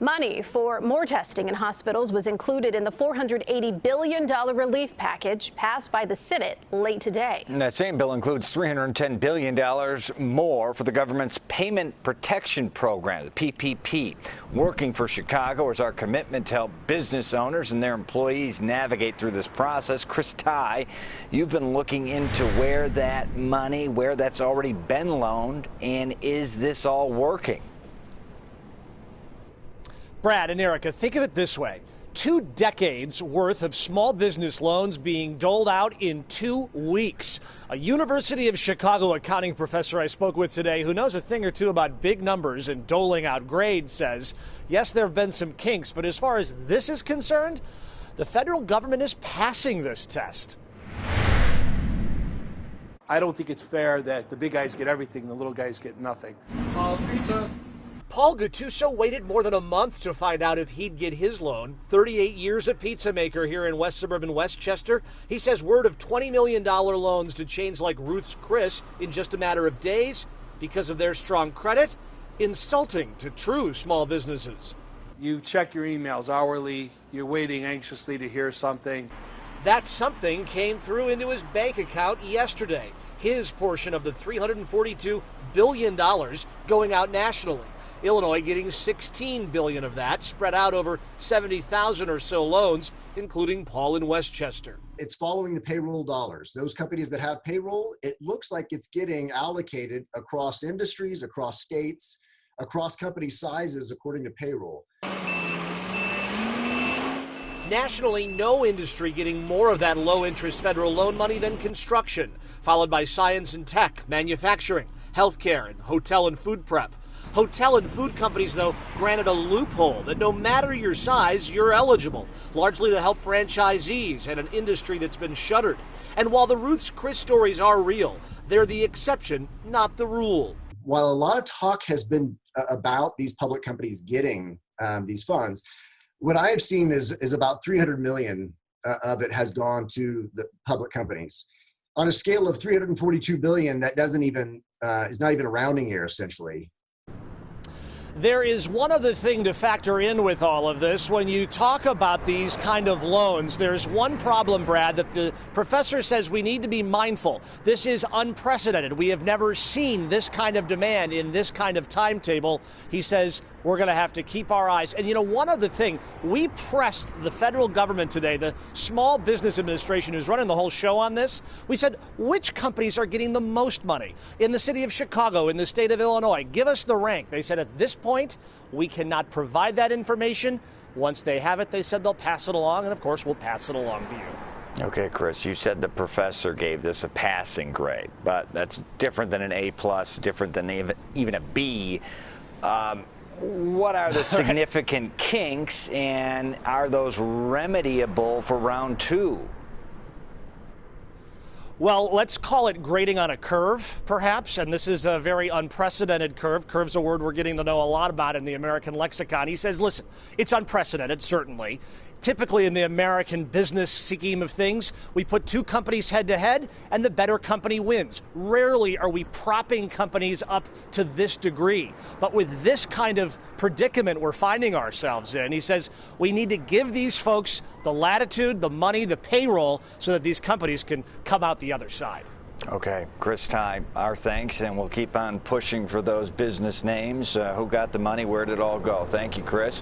Money for more testing in hospitals was included in the $480 billion relief package passed by the Senate late today. And that same bill includes $310 billion more for the government's Payment Protection Program, the PPP. Working for Chicago is our commitment to help business owners and their employees navigate through this process. Chris Tye, you've been looking into where that's already been loaned, and is this all working? Brad and Erica, think of it this way. 2 decades worth of small business loans being doled out in 2 weeks. A University of Chicago accounting professor I spoke with today who knows a thing or two about big numbers and doling out grades says, yes, there have been some kinks, but as far as this is concerned, the federal government is passing this test. I don't think it's fair that the big guys get everything and the little guys get nothing. Paul's Pizza. Paul Gattuso waited more than a month to find out if he'd get his loan. 38 years a pizza maker here in West Suburban Westchester. He says word of $20 million loans to chains like Ruth's Chris in just a matter of days because of their strong credit. Insulting to true small businesses. You check your emails hourly. You're waiting anxiously to hear something. That something came through into his bank account yesterday. His portion of the $342 billion going out nationally. Illinois getting $16 billion of that, spread out over 70,000 or so loans, including Paul in Westchester. It's following the payroll dollars. Those companies that have payroll, it looks like it's getting allocated across industries, across states, across company sizes according to payroll. Nationally, no industry getting more of that low-interest federal loan money than construction, followed by science and tech, manufacturing, healthcare, and hotel and food prep. Hotel and food companies, though, granted a loophole that no matter your size, you're eligible, largely to help franchisees and an industry that's been shuttered. And while the Ruth's Chris stories are real, they're the exception, not the rule. While a lot of talk has been about these public companies getting these funds, what I have seen is about 300 million of it has gone to the public companies. On a scale of 342 billion, that doesn't even is not even a rounding error, essentially. There is one other thing to factor in with all of this. When you talk about these kind of loans, there's one problem, Brad, that the professor says we need to be mindful. This is unprecedented. We have never seen this kind of demand in this kind of timetable. He says we're going to have to keep our eyes. And, you know, one other thing, we pressed the federal government today, the Small Business Administration who's running the whole show on this. We said, which companies are getting the most money in the city of Chicago, in the state of Illinois? Give us the rank. They said at this point, we cannot provide that information. Once they have it, they said they'll pass it along. And of course, we'll pass it along to you. Okay, Chris, you said the professor gave this a passing grade, but that's different than an A+, different than even a B. What are the significant kinks, and are those remediable for round 2? Well, let's call it grading on a curve, perhaps, and this is a very unprecedented curve. Curve's a word we're getting to know a lot about in the American lexicon. He says, listen, it's unprecedented, certainly. Typically in the American business scheme of things, we put 2 companies head-to-head, and the better company wins. Rarely are we propping companies up to this degree. But with this kind of predicament we're finding ourselves in, he says we need to give these folks the latitude, the money, the payroll, so that these companies can come out the other side. Okay, Chris Tye, our thanks, and we'll keep on pushing for those business names. Who got the money? Where did it all go? Thank you, Chris.